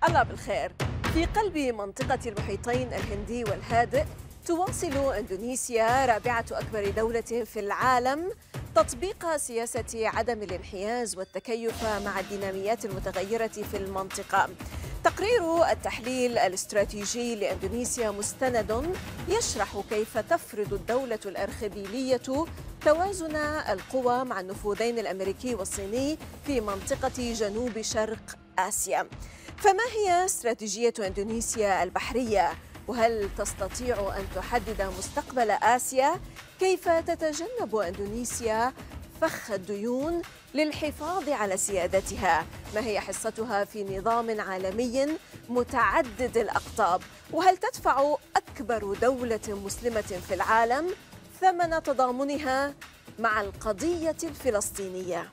الله بالخير. في قلب منطقة المحيطين الهندي والهادئ تواصل إندونيسيا رابعة أكبر دولة في العالم تطبيق سياسة عدم الانحياز والتكيف مع الديناميات المتغيرة في المنطقة. تقرير التحليل الاستراتيجي لإندونيسيا مستند يشرح كيف تفرض الدولة الأرخبيلية توازن القوى مع النفوذين الأمريكي والصيني في منطقة جنوب شرق آسيا. فما هي استراتيجية إندونيسيا البحرية؟ وهل تستطيع أن تحدد مستقبل آسيا؟ كيف تتجنب إندونيسيا فخ الديون للحفاظ على سيادتها؟ ما هي حصتها في نظام عالمي متعدد الأقطاب؟ وهل تدفع أكبر دولة مسلمة في العالم ثمن تضامنها مع القضية الفلسطينية؟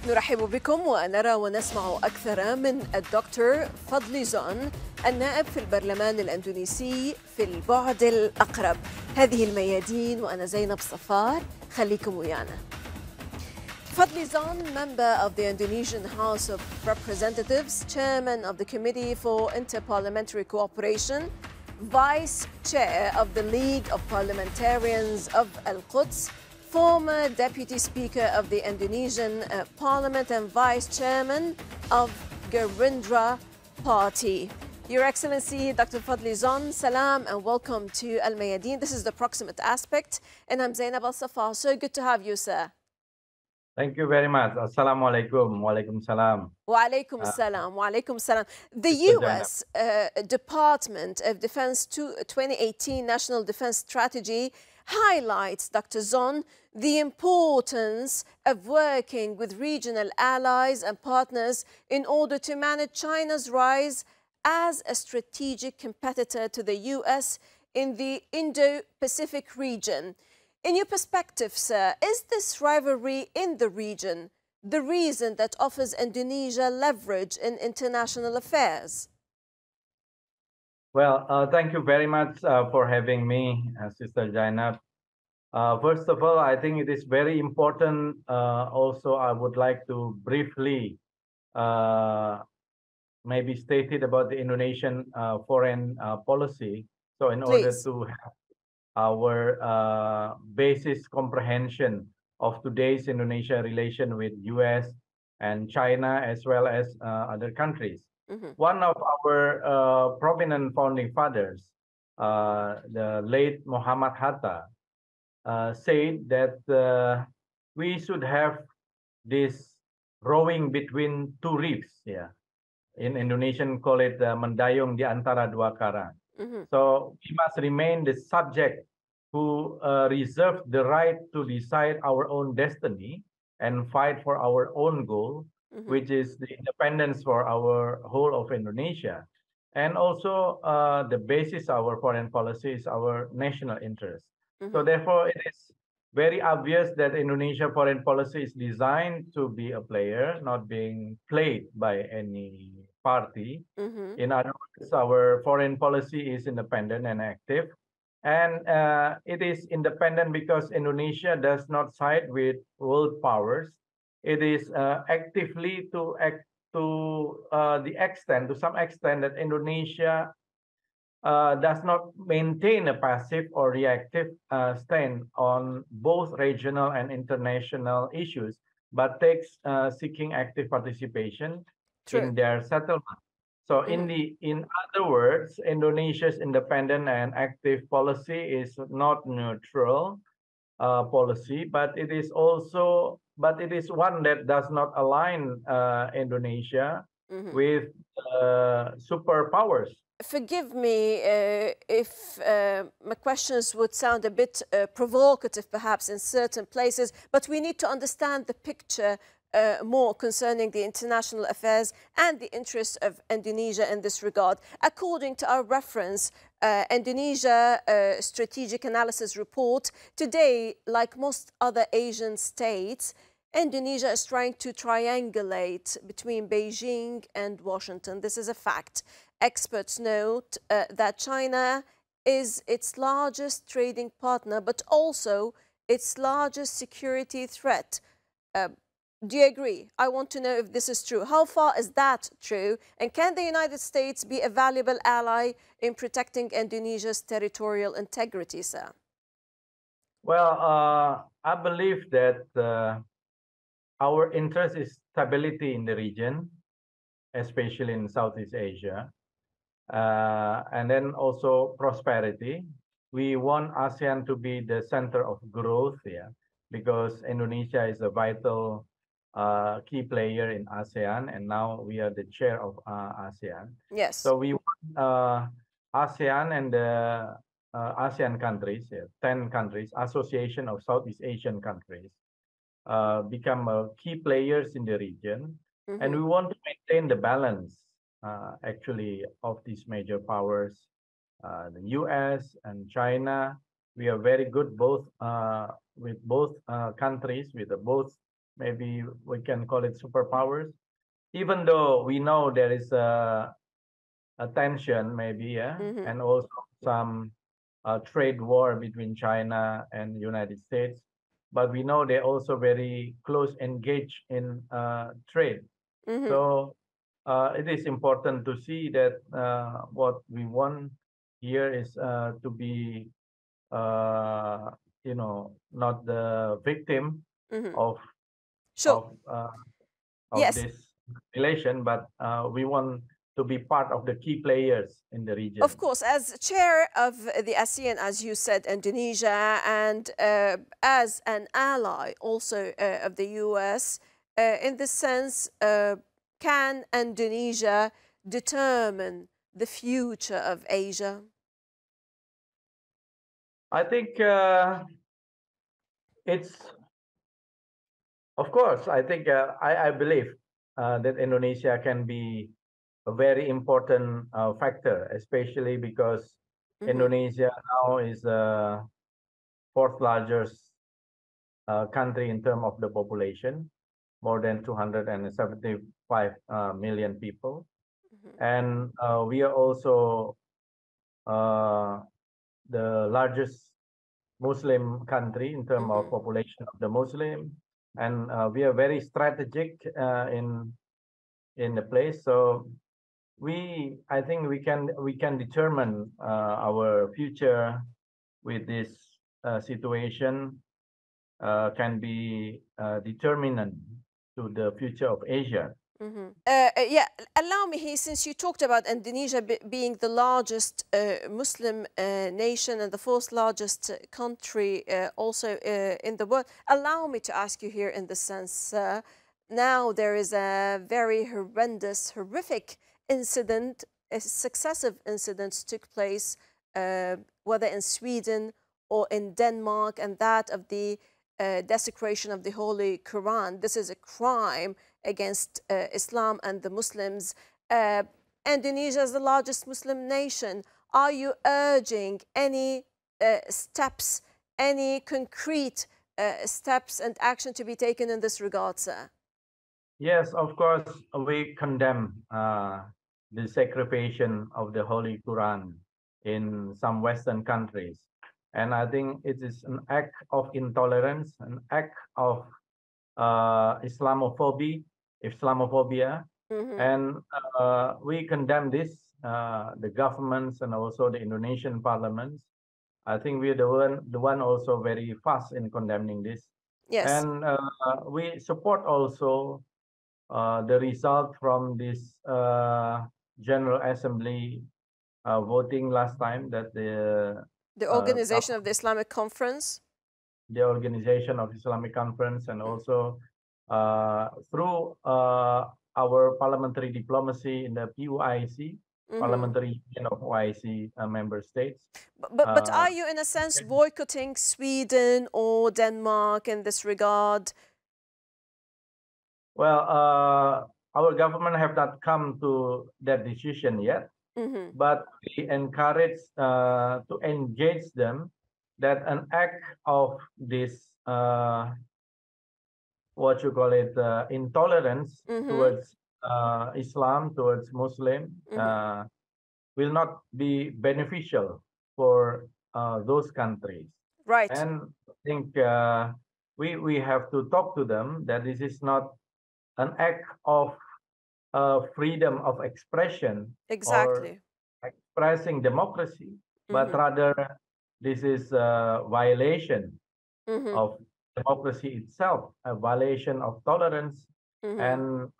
نرحب بكم ونرى ونسمع أكثر من الدكتور فضلي زون النائب في البرلمان الأندونيسي في البعد الأقرب. هذه الميادين وأنا زينب صفار، خليكم ويانا. Fadli Zon, member of the Indonesian House of Representatives, chairman of the Committee for Interparliamentary Cooperation, vice chair of the League of Parliamentarians of Al-Quds, former Deputy Speaker of the Indonesian Parliament and Vice Chairman of Gerindra Party. Your Excellency, Dr. Fadli Zon, salam and welcome to Al Mayadeen. This is the Proximate Aspect, and I'm Zainab Al-Safar. So good to have you, sir. Thank you very much. Assalamu alaikum. Wa alaikum salam. Wa alaikum salam. Wa alaikum salam. The U.S. Department of Defense 2018 National Defense Strategy highlights, Dr. Zon, the importance of working with regional allies and partners in order to manage China's rise as a strategic competitor to the U.S. in the Indo-Pacific region. In your perspective, sir, is this rivalry in the region the reason that offers Indonesia leverage in international affairs? Well, thank you very much for having me, Sister Zainab. First of all, I think it is very important. Also, I would like to briefly maybe state it about the Indonesian foreign policy. So in order to have our basis comprehension of today's Indonesia relation with US and China as well as other countries. One of our prominent founding fathers, the late Muhammad Hatta, said that we should have this rowing between two reefs. Yeah, in Indonesian call it mendayung di antara dua karang. So we must remain the subject who reserve the right to decide our own destiny and fight for our own goal, which is the independence for our whole of Indonesia. And also the basis of our foreign policy is our national interest. So therefore, it is very obvious that Indonesia foreign policy is designed to be a player, not being played by any party. In other words, our foreign policy is independent and active. And it is independent because Indonesia does not side with world powers. It is actively to act to some extent that Indonesia does not maintain a passive or reactive stand on both regional and international issues, but takes seeking active participation in their settlement. So in other words, Indonesia's independent and active policy is not neutral policy, but it is one that does not align Indonesia with superpowers. Forgive me if my questions would sound a bit provocative, perhaps in certain places, but we need to understand the picture more concerning the international affairs and the interests of Indonesia in this regard. According to our reference, Indonesia Strategic Analysis Report, today, like most other Asian states, Indonesia is trying to triangulate between Beijing and Washington. This is a fact. Experts note that China is its largest trading partner, but also its largest security threat. Do you agree? I want to know if this is true. How far is that true? And can the United States be a valuable ally in protecting Indonesia's territorial integrity, sir? Well, I believe that our interest is stability in the region, especially in Southeast Asia, and then also prosperity. We want ASEAN to be the center of growth here, because Indonesia is a vital key player in ASEAN, and now we are the chair of ASEAN. Yes. So we want ASEAN and the ASEAN countries, 10 countries, Association of Southeast Asian Countries, become key players in the region. And we want to maintain the balance, actually, of these major powers, the US and China. We are very good both with both countries, with both, maybe we can call it superpowers, even though we know there is a tension, maybe, and also some trade war between China and United States. But we know they're also very close engaged in trade. So it is important to see that what we want here is to be, not the victim of Yes. this relation, but we want to be part of the key players in the region. Of course, as chair of the ASEAN, as you said, Indonesia, and as an ally also of the US, in this sense, can Indonesia determine the future of Asia? I think it's, of course, I think I believe that Indonesia can be a very important factor, especially because Indonesia now is the fourth largest country in terms of the population, more than 275 million people. And we are also the largest Muslim country in terms of population of the Muslim, and we are very strategic in the place. So I think we can determine our future with this situation. Can be determinant to the future of Asia. Yeah, allow me here, since you talked about Indonesia being the largest Muslim nation and the fourth largest country also in the world, allow me to ask you here in the sense, now there is a very horrific incident, successive incidents took place, whether in Sweden or in Denmark, and that of the desecration of the Holy Quran. This is a crime against Islam and the Muslims. Indonesia is the largest Muslim nation. Are you urging any steps, any concrete steps and action to be taken in this regard, sir? Yes, of course, we condemn the desecration of the Holy Quran in some Western countries. And I think it is an act of intolerance, an act of Islamophobia, and we condemn this, the governments and also the Indonesian parliaments. I think we're the one also very fast in condemning this. Yes. And we support also the result from this General Assembly voting last time that The Organization of gov- the Islamic Conference. the Organization of Islamic Conference, and also through our parliamentary diplomacy in the PUIC, Parliamentary Union of OIC member states. But Uh, are you, in a sense, boycotting Sweden or Denmark in this regard? well, our government have not come to that decision yet, but we encourage to engage them that an act of this what you call it intolerance towards Islam, towards Muslim, will not be beneficial for those countries. Right. And I think we have to talk to them that this is not an act of freedom of expression or Exactly. expressing democracy, but rather this is a violation of democracy itself, a violation of tolerance, and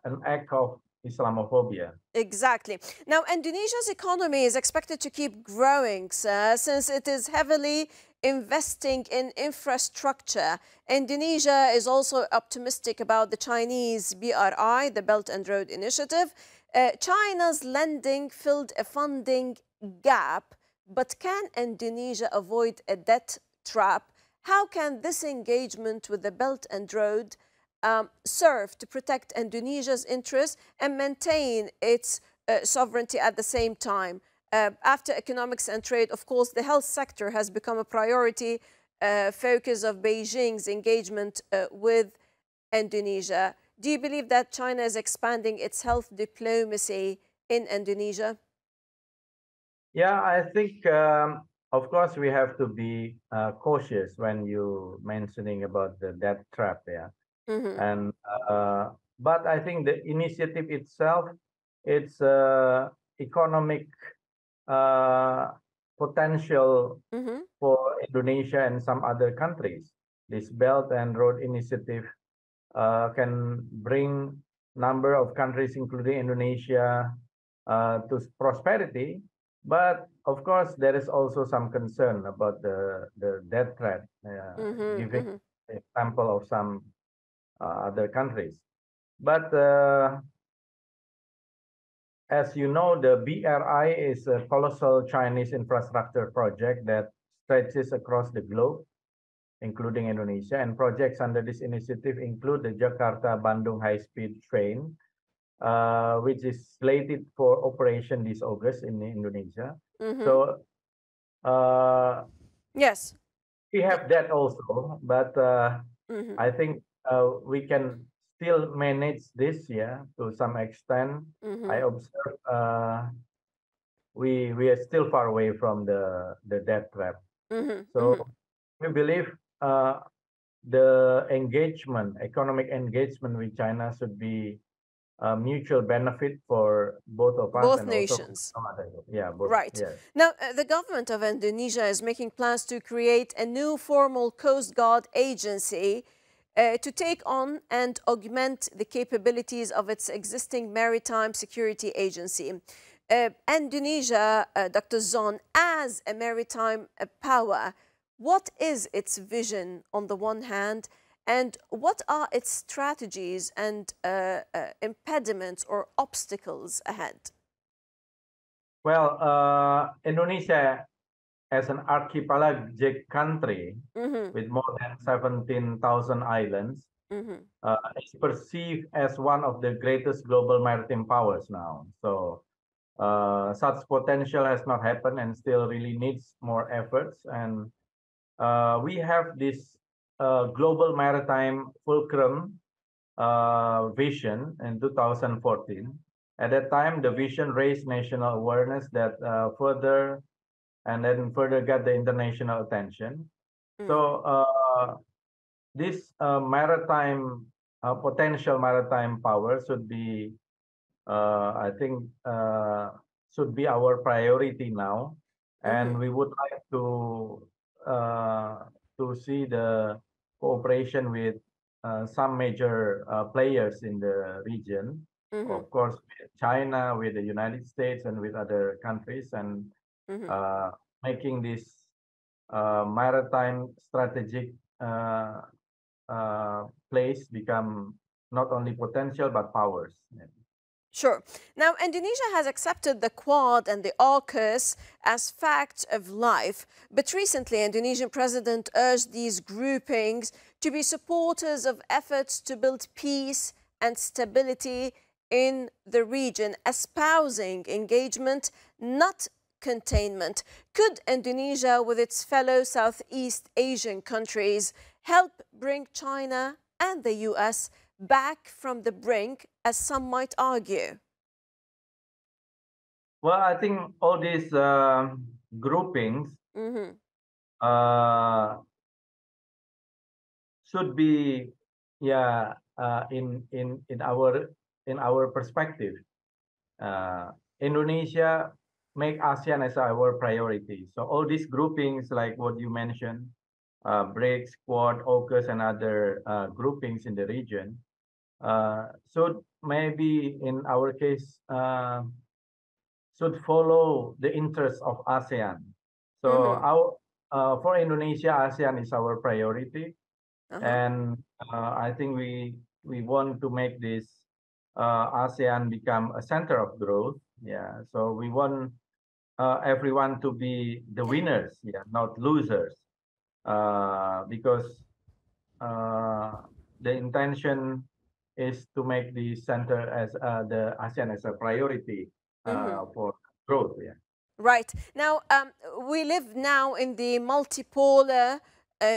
an act of Islamophobia. Exactly. Now, Indonesia's economy is expected to keep growing, sir, since it is heavily investing in infrastructure. Indonesia is also optimistic about the Chinese BRI, the Belt and Road Initiative. China's lending filled a funding gap, but can Indonesia avoid a debt trap? How can this engagement with the Belt and Road serve to protect Indonesia's interests and maintain its sovereignty at the same time? After economics and trade, of course, the health sector has become a priority focus of Beijing's engagement with Indonesia. Do you believe that China is expanding its health diplomacy in Indonesia? Yeah, I think, of course, we have to be cautious when you mentioning about the debt trap. Yeah, and but I think the initiative itself, it's economic potential for Indonesia and some other countries. This Belt and Road Initiative can bring number of countries, including Indonesia, to prosperity. But of course, there is also some concern about the death threat, giving example of some other countries. But as you know, the BRI is a colossal Chinese infrastructure project that stretches across the globe, including Indonesia. And projects under this initiative include the Jakarta-Bandung high-speed train, which is slated for operation this August in Indonesia. So yes, we have that also, but I think we can still manage this, yeah, to some extent. I observe we are still far away from the debt trap. So we believe the engagement, economic engagement with China should be a mutual benefit for both of us both and also nations. some other. Yeah, both. Right. Yes. Now, the government of Indonesia is making plans to create a new formal Coast Guard agency to take on and augment the capabilities of its existing maritime security agency. Indonesia, Dr. Zon, as a maritime power, what is its vision on the one hand, and what are its strategies and impediments or obstacles ahead? Well, Indonesia as an archipelagic country with more than 17,000 islands is perceived as one of the greatest global maritime powers now. So such potential has not happened and still really needs more efforts. And we have this global maritime fulcrum vision in 2014. At that time, the vision raised national awareness that further got the international attention. So this maritime potential maritime power should be, I think, should be our priority now, and we would like to see the cooperation with some major players in the region. of course, with China, with the United States, and with other countries, and uh, making this maritime strategic place become not only potential but powers. Yeah. Sure. Now, Indonesia has accepted the Quad and the AUKUS as facts of life, but recently, Indonesian president urged these groupings to be supporters of efforts to build peace and stability in the region, espousing engagement, not containment. Could Indonesia, with its fellow Southeast Asian countries, help bring China and the US back from the brink, as some might argue? Well, I think all these groupings should be, yeah, in our perspective. Indonesia make ASEAN as our priority. So all these groupings, like what you mentioned, BRICS, Quad, AUKUS, and other groupings in the region, should maybe in our case should follow the interests of ASEAN. So for Indonesia, ASEAN is our priority, and I think we want to make this ASEAN become a center of growth. Yeah, so we want everyone to be the winners, yeah, not losers, because the intention is to make the center as the ASEAN as a priority for growth. Yeah. Right. Now, we live now in the multipolar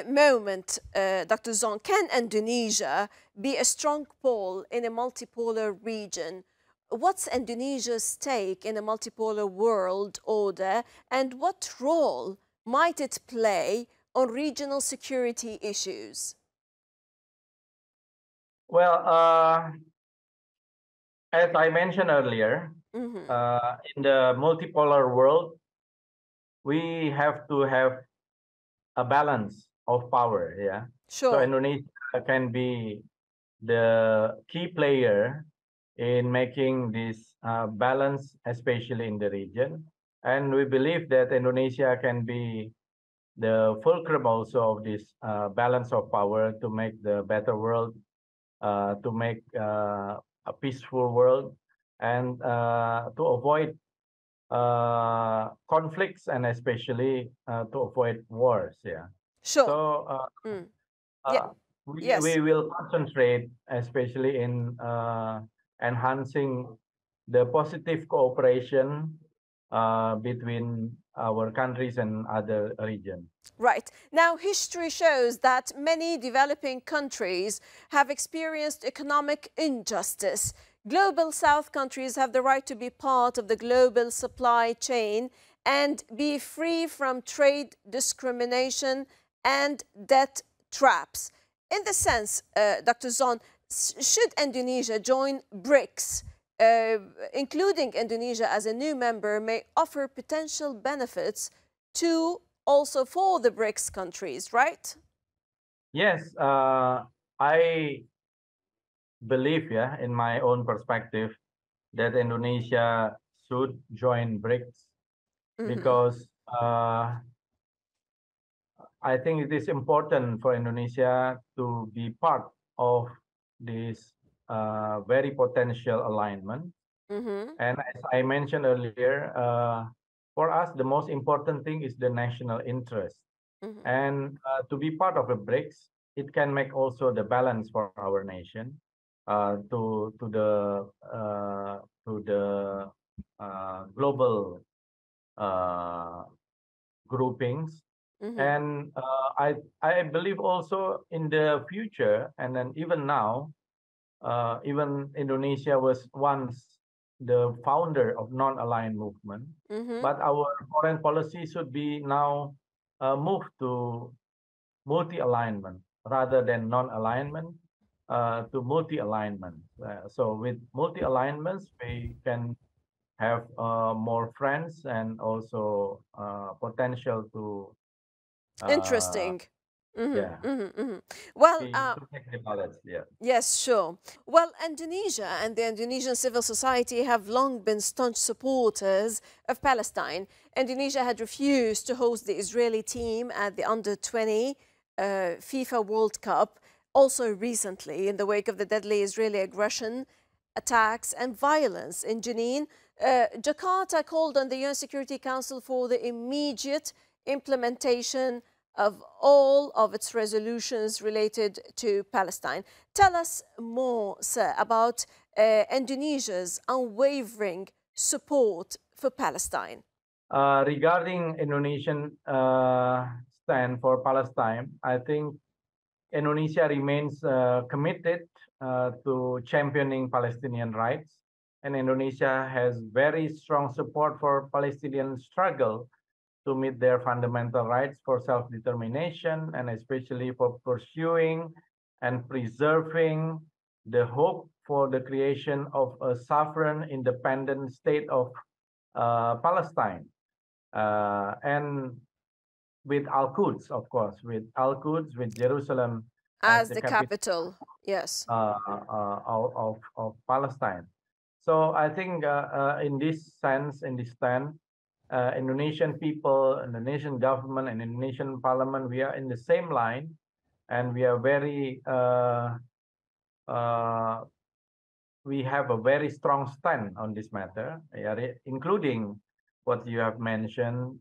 moment, Dr. Zong. Can Indonesia be a strong pole in a multipolar region? What's Indonesia's stake in a multipolar world order, and what role might it play on regional security issues? Well, as I mentioned earlier, in the multipolar world, we have to have a balance of power. Yeah. Sure. So Indonesia can be the key player in making this balance, especially in the region. And we believe that Indonesia can be the fulcrum also of this balance of power to make the better world, to make a peaceful world, and to avoid conflicts, and especially to avoid wars. Yeah. Sure. So Yeah. we will concentrate especially in enhancing the positive cooperation between our countries and other regions. Right. Now, history shows that many developing countries have experienced economic injustice. Global South countries have the right to be part of the global supply chain and be free from trade discrimination and debt traps. In the sense, Dr. Zon, should Indonesia join BRICS, including Indonesia as a new member, may offer potential benefits to also for the BRICS countries, right? Yes, I believe, yeah, in my own perspective, that Indonesia should join BRICS because I think it is important for Indonesia to be part of this very potential alignment. And as I mentioned earlier, for us, the most important thing is the national interest. And to be part of the BRICS, it can make also the balance for our nation to the global groupings. And I believe also in the future, and then even now, even Indonesia was once the founder of non-aligned movement, but our foreign policy should be now moved to multi-alignment rather than non-alignment, to multi-alignment. So with multi-alignments, we can have more friends and also potential to Interesting. Yeah, Well, to take the balance. Yeah. yes, sure. Well, Indonesia and the Indonesian civil society have long been staunch supporters of Palestine. Indonesia had refused to host the Israeli team at the Under-20 FIFA World Cup, also recently in the wake of the deadly Israeli aggression, attacks and violence in Jenin. Jakarta called on the UN Security Council for the immediate implementation of all of its resolutions related to Palestine. Tell us more, sir, about Indonesia's unwavering support for Palestine. Regarding Indonesian stand for Palestine, I think Indonesia remains committed to championing Palestinian rights, and Indonesia has very strong support for Palestinian struggle to meet their fundamental rights for self-determination, and especially for pursuing and preserving the hope for the creation of a sovereign, independent state of Palestine. And with Al-Quds, of course, with Al-Quds, with Jerusalem as As the the capital capital, yes. of Palestine. So I think in this sense, in this stand, Indonesian people, Indonesian government, and Indonesian parliament, we are in the same line, and we are very we have a very strong stand on this matter, including what you have mentioned.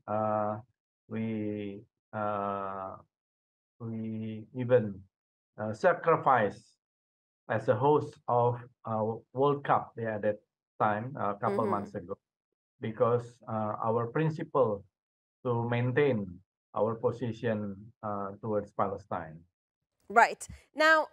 We uh, we even sacrifice as a host of World Cup, at that time, a couple months ago, because our principle to maintain our position towards Palestine. Right. Now,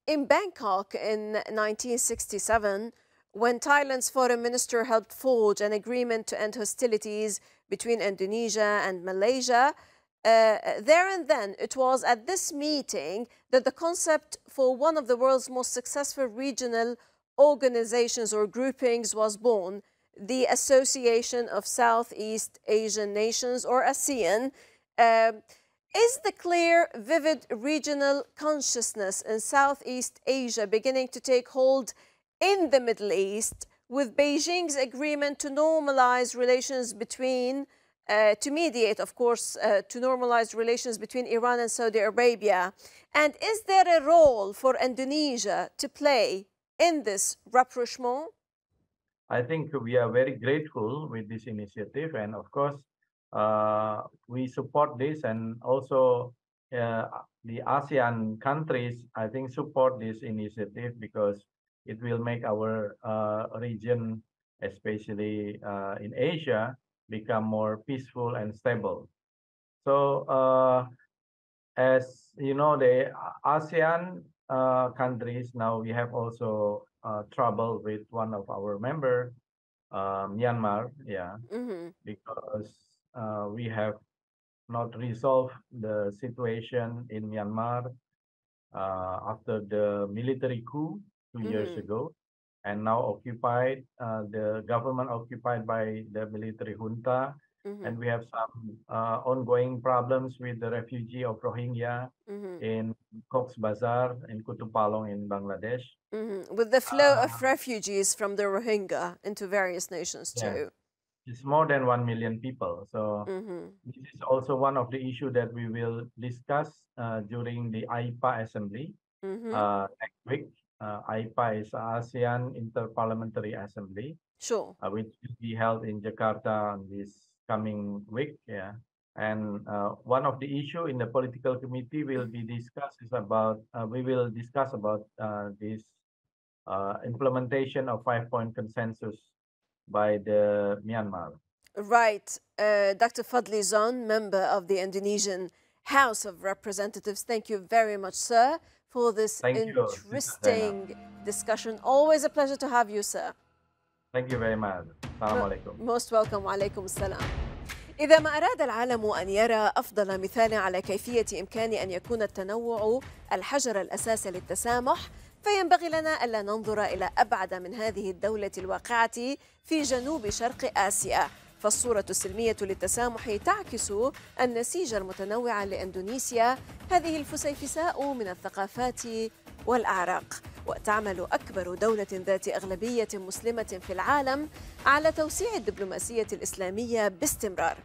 in Bangkok in 1967, when Thailand's foreign minister helped forge an agreement to end hostilities between Indonesia and Malaysia, there and then it was at this meeting that the concept for one of the world's most successful regional organizations or groupings was born, the Association of Southeast Asian Nations, or ASEAN. Is the clear, vivid regional consciousness in Southeast Asia beginning to take hold in the Middle East, with Beijing's agreement to normalize relations between, to mediate, of course, to normalize relations between Iran and Saudi Arabia? And is there a role for Indonesia to play in this rapprochement? I think we are very grateful with this initiative, and of course, we support this, and also the ASEAN countries, I think, support this initiative because it will make our region, especially in Asia, become more peaceful and stable. So, as you know, the ASEAN countries, now we have also trouble with one of our member, Myanmar, because we have not resolved the situation in Myanmar after the military coup 2 years ago, and now occupied, the government occupied by the military junta, and we have some ongoing problems with the refugee of Rohingya in Cox's Bazar in Kutub Palong in Bangladesh. With the flow of refugees from the Rohingya into various nations too. It's more than 1 million people. So this is also one of the issues that we will discuss during the AIPA assembly next week. AIPA is ASEAN Interparliamentary Assembly, which will be held in Jakarta this coming week. And one of the issue in the political committee will be discussed is about we will discuss about this implementation of 5-point consensus by the Myanmar. Right. Dr. Fadli Zon, member of the Indonesian House of Representatives, thank you very much, sir, for this interesting discussion. Always a pleasure to have you, sir. Thank you very much. Assalamu alaikum. Most welcome. وعليكم السلام. إذا ما أراد العالم أن يرى أفضل مثال على كيفية إمكان أن يكون التنوع الحجر الأساسي للتسامح، فينبغي لنا ألا ننظر إلى أبعد من هذه الدولة الواقعة في جنوب شرق آسيا، فالصورة السلمية للتسامح تعكس النسيج المتنوع لإندونيسيا، هذه الفسيفساء من الثقافات والأعراق، وتعمل أكبر دولة ذات أغلبية مسلمة في العالم على توسيع الدبلوماسية الإسلامية باستمرار.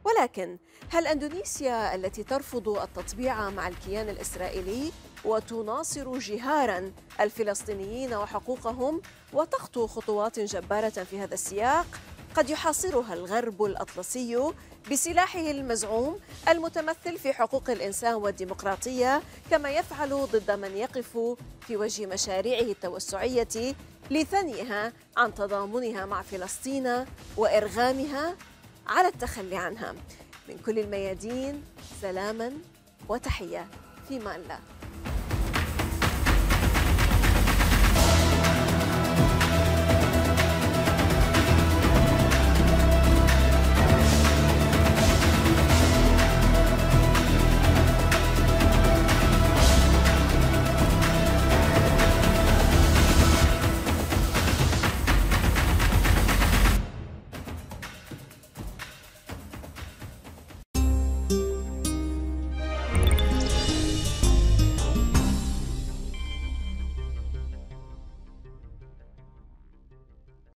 ولكن هل إندونيسيا التي ترفض التطبيع مع الكيان الإسرائيلي وتناصر جهاراً الفلسطينيين وحقوقهم وتخطو خطوات جبارة في هذا السياق قد يحاصرها الغرب الأطلسي بسلاحه المزعوم المتمثل في حقوق الإنسان والديمقراطية، كما يفعل ضد من يقف في وجه مشاريعه التوسعية لثنيها عن تضامنها مع فلسطين وإرغامها على التخلي عنها. من كل الميادين سلاما وتحية، في أمان الله.